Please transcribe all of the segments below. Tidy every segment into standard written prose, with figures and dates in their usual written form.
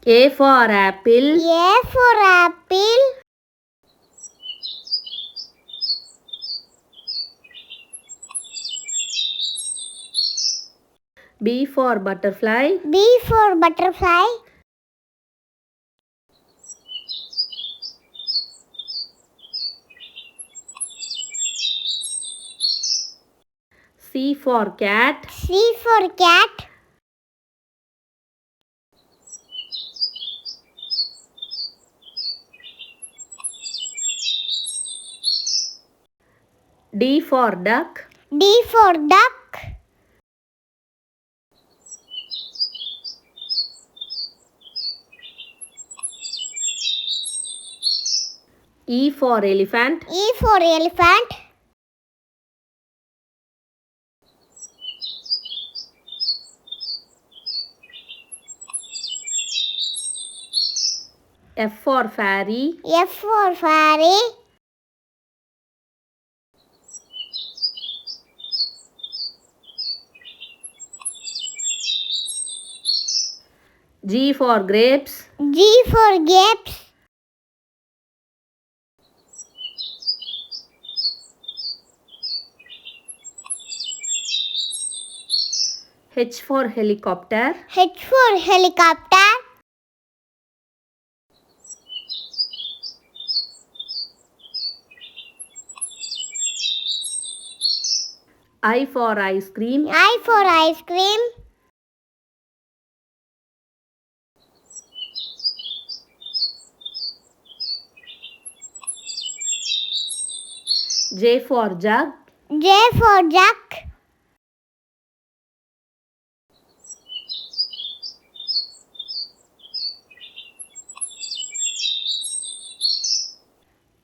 A for apple. A for apple. B for butterfly. B for butterfly. C for cat. C for cat. D for duck. D for duck. E for elephant. E for elephant. F for fairy. F for fairy. G for grapes. G for grapes. H for helicopter. H for helicopter. I for ice cream. I for ice cream. J for jug. J for jug.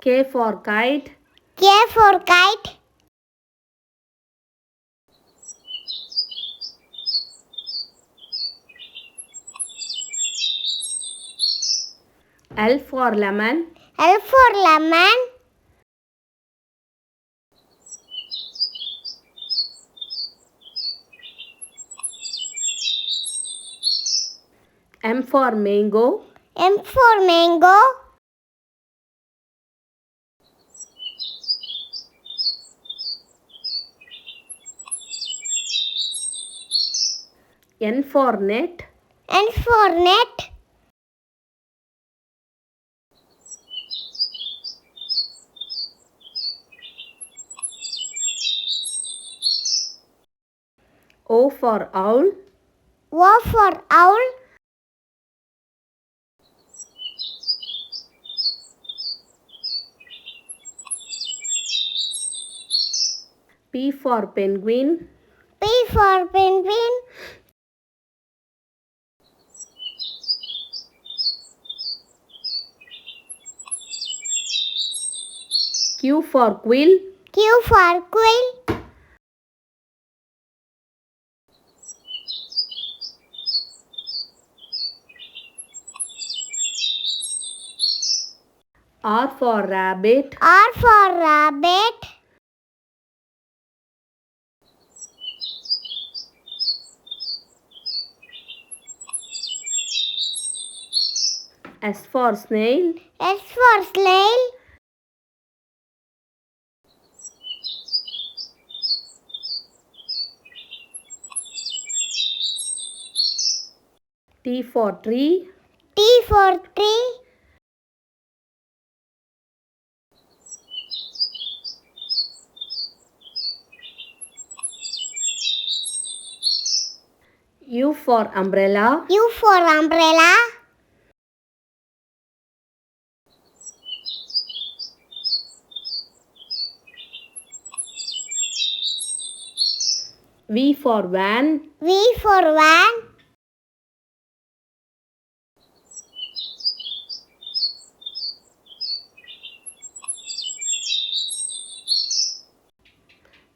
K for kite. K for kite. L for lemon. L for lemon. M for mango. M for mango. N for net. N for net. O for owl. O for owl. P for penguin. P for penguin. Q for quill. Q for quill. R for rabbit. R for rabbit. S for snail. S for snail. T for tree. T for tree. U for umbrella. U for umbrella. V for van. V for van.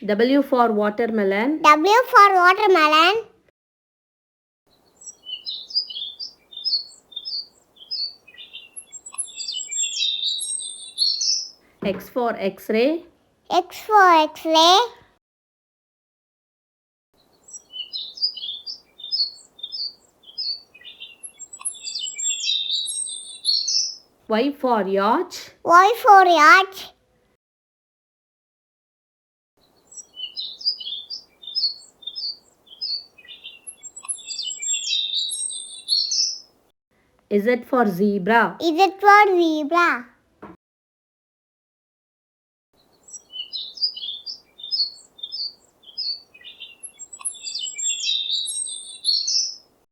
W for watermelon. W for watermelon. X for Xray. X for Xray. Y for yacht. Y for yacht. Z for zebra. Z for zebra.